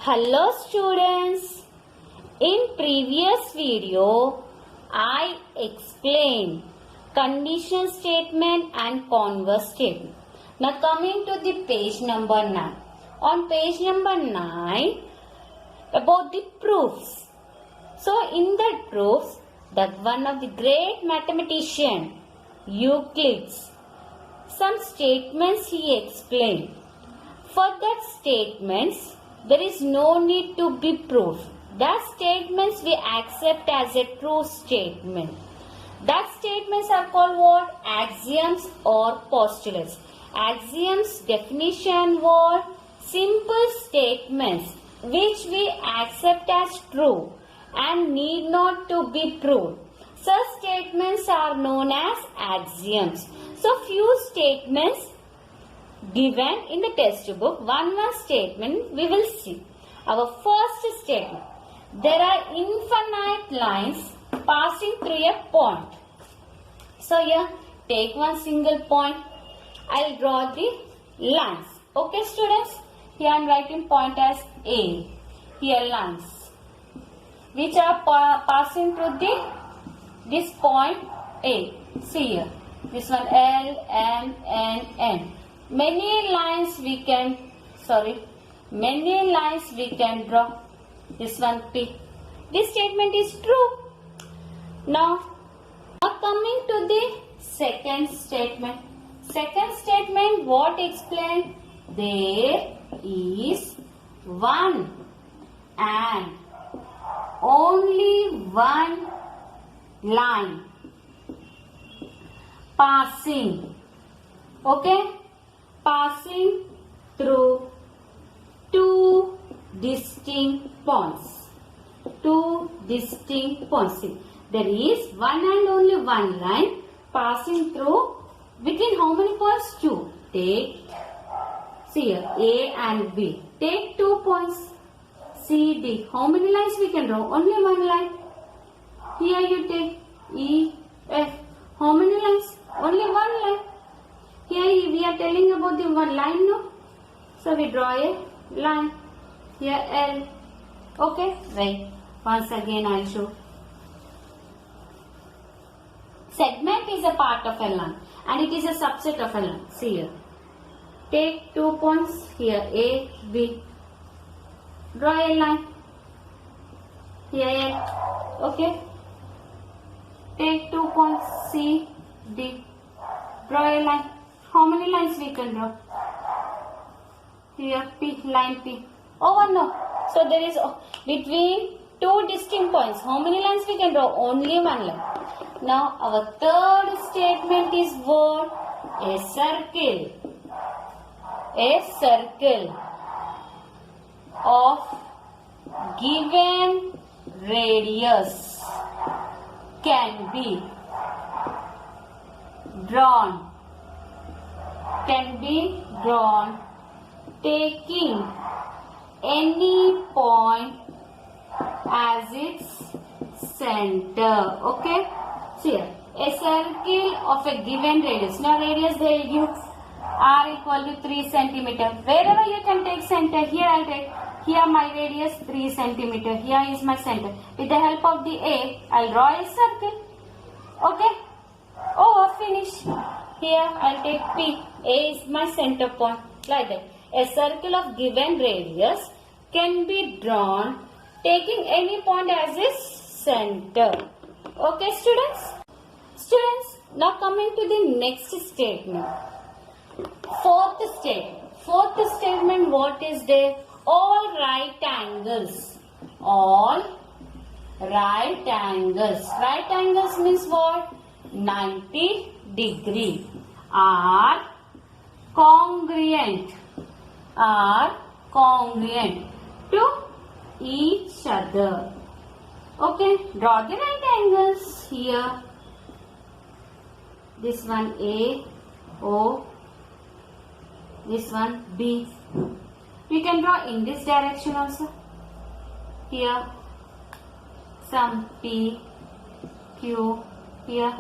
Hello students, in previous video I explained condition statement and converse statement. Now coming to the page number 9. On page number 9 about the proofs. So in that proofs that one of the great mathematician Euclid, some statements he explained. For that statements there is no need to be proved. That statements we accept as a true statement. That statements are called what? Axioms or postulates. Axioms definition was simple statements which we accept as true and need not to be proved. Such statements are known as axioms. So few statements given in the textbook, one statement we will see. Our first statement, there are infinite lines passing through a point. So here take one single point. I will draw the lines. Okay students, here I am writing point as A. Here lines which are passing through this point A. See here, this one L, M, N, N. Many lines we can draw. This one P. This statement is true. Now coming to the second statement. Second statement what explained? There is one and only one line passing. Okay? Passing through two distinct points. Two distinct points. See, there is one and only one line passing through between how many points? Two. Take, see here, A and B. Take 2 points. C, D. How many lines we can draw? Only one line. Here you take E, F. How many lines? Only one line. Here we are telling about the one line, no? So we draw a line. Here L. Okay? Right. Once again I will show. Segment is a part of a line and it is a subset of a line. See here. Take 2 points. Here A, B. Draw a line. Here L. Okay? Take 2 points. C, D. Draw a line. How many lines we can draw? Here P, line P. Oh, one no. So there is between two distinct points. How many lines we can draw? Only one line. Now our third statement is what? A circle. A circle of given radius can be drawn. Taking any point as its center. Okay? See here, a circle of a given radius. Now radius they will give r equal to 3 cm. Wherever you can take center, here I take. Here my radius 3 cm. Here is my center. With the help of the A, I will draw a circle. Okay? Oh, finish. Here I will take P. A is my center point. Like that. A circle of given radius can be drawn taking any point as its center. Okay students? Students, now coming to the next statement. Fourth statement what is there? All right angles. All right angles. Right angles means what? 90 degree are congruent to each other. Okay, draw the right angles here. This one A, O, this one B. We can draw in this direction also. Here some P, Q, here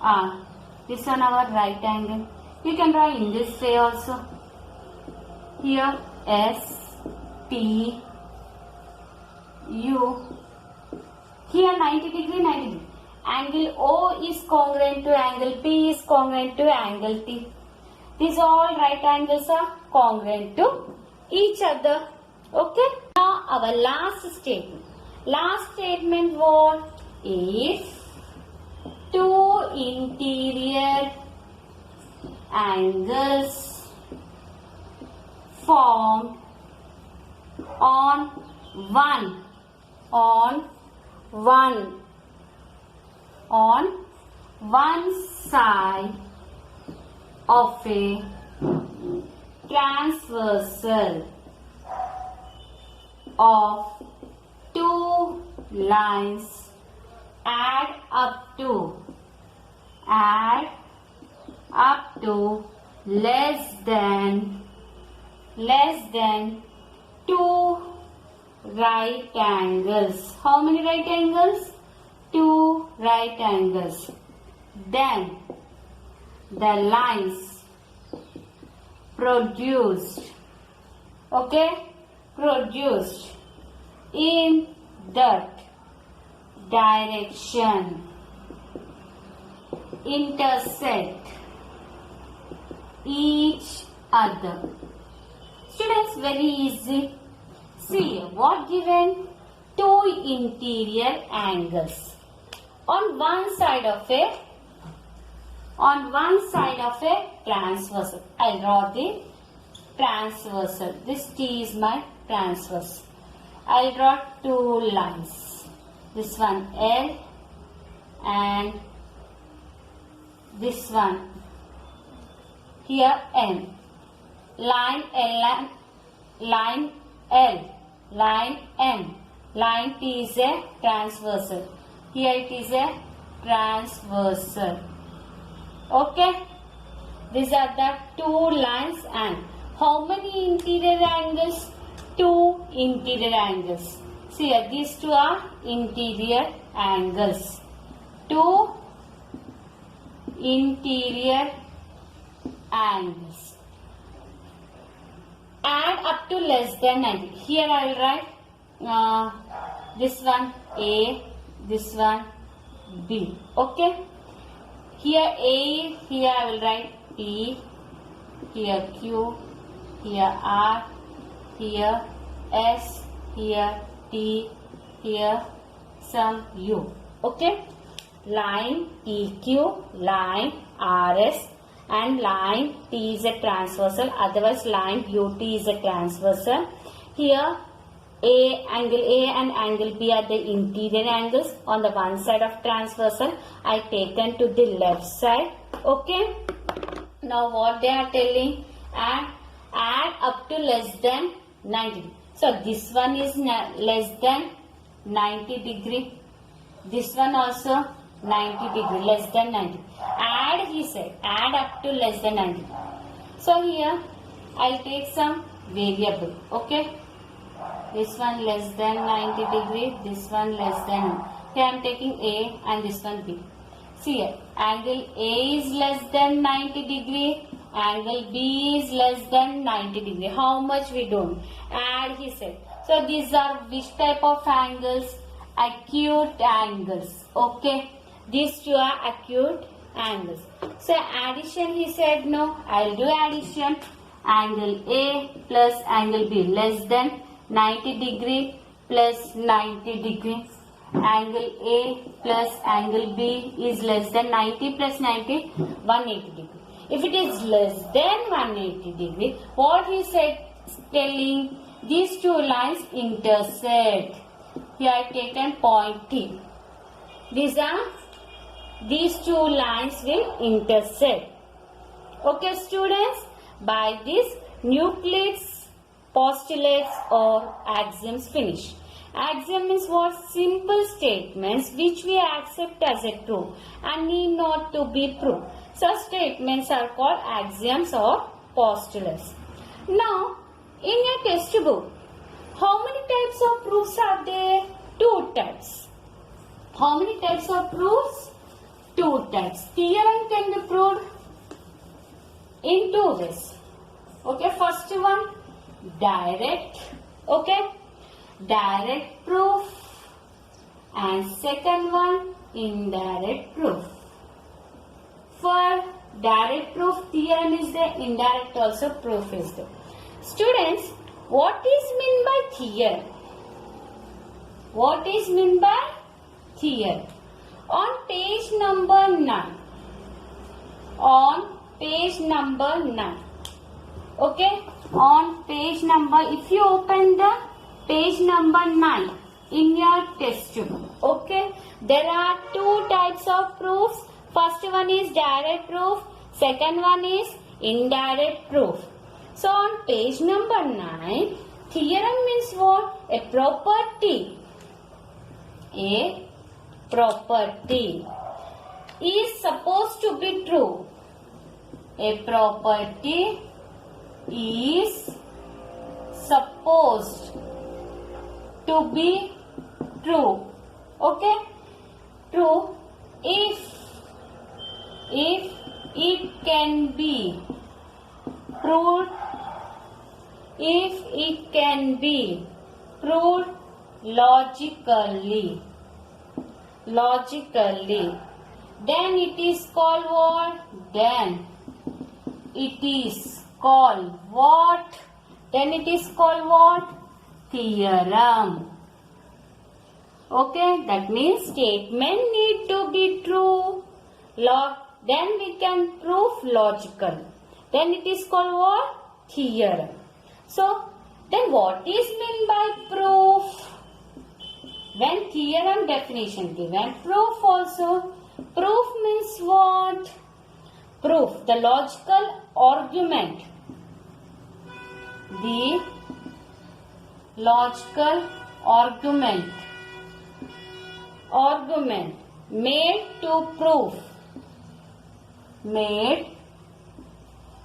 R. This one our right angle. We can draw in this way also. Here S, T, U. Here 90 degree, 90 degree. Angle O is congruent to angle P is congruent to angle T. These all right angles are congruent to each other. Okay. Now our last statement. Last statement what? If two interior angles formed on one side of a transversal of two lines add up to less than two right angles. How many right angles? Two right angles. Then the lines produced in that direction intersect each other. Students, very easy. See what given? Two interior angles on one side of a transversal. I draw the transversal. This T is my transverse. I draw two lines. This one L and this one here M. Line L and line L, line M. Line T is a transversal. Here it is a transversal. Okay. These are the two lines and how many interior angles? Two interior angles. See here, these two are interior angles. Two interior angles. Add up to less than 90. Here I will write this one A, this one B. Okay. Here A, here I will write P, here Q, here R, here S, here T, here some U. Okay. Line PQ, line RS and line T is a transversal, otherwise line UT is a transversal. Here angle A and angle B are the interior angles on the one side of transversal. I taken to the left side. Okay. Now what they are telling? Add up to less than 90. So this one is less than 90 degree. This one also 90 degree, less than 90. Add, he said, add up to less than 90. So here I'll take some variable. Okay. This one less than 90 degree, this one less than. Here I am taking A and this one B. See here, angle A is less than 90 degree, angle B is less than 90 degree. How much we don't? Add, he said. So these are which type of angles? Acute angles. Okay. These two are acute angles. So addition, he said no. I'll do addition. Angle A plus angle B less than 90 degree plus 90 degree. Angle A plus angle B is less than 90 plus 90, 180 degree. If it is less than 180 degree, what he said, telling these two lines intersect. Here I taken point T. These two lines will intersect. Okay, students, by this Euclid's postulates or axioms finish. Axiom means what? Simple statements which we accept as a truth and need not to be proved. Such statements are called axioms or postulates. Now, in your textbook, how many types of proofs are there? 2 types. How many types of proofs? 2 types. Theorem can be proved in 2 ways. Okay, first one, direct. Okay. direct proof, and second one indirect proof. For direct proof theorem is there, indirect also proof is there. Students, what is meant by theorem? What is meant by theorem? On page number 9. On page number 9. Okay? On page number, if you open the page number 9 in your textbook. Okay? There are two types of proofs. First one is direct proof. Second one is indirect proof. So on page number 9, theorem means what? A property. A property is supposed to be true. A property is supposed to be true. Okay? True if it can be proved, if it can be proved logically, then it is called what? Then it is called what? Then it is called what? Theorem. Okay, that means statement need to be true. Then we can prove logical. Then it is called what? Theorem. So, then what is meant by proof? When theorem definition given, proof also. Proof means what? Proof, the logical argument. The logical argument made to prove. Made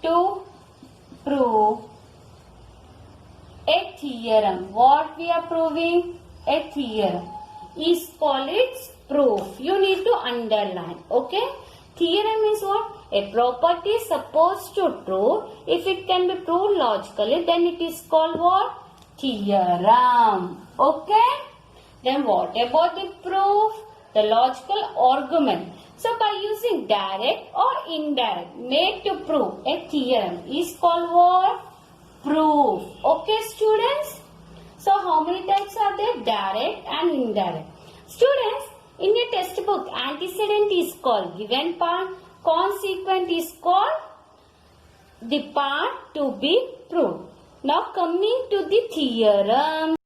to prove a theorem. What we are proving? A theorem is called its proof. You need to underline. Okay? Theorem is what? A property is supposed to true. If it can be proved logically, then it is called what? Theorem. Okay? Then what about the proof? The logical argument. So by using direct or indirect made to prove a theorem is called what? Proof. Okay, students? So how many types are there? Direct and indirect. Students, in your textbook, antecedent is called given part, consequent is called the part to be proved. Now coming to the theorem.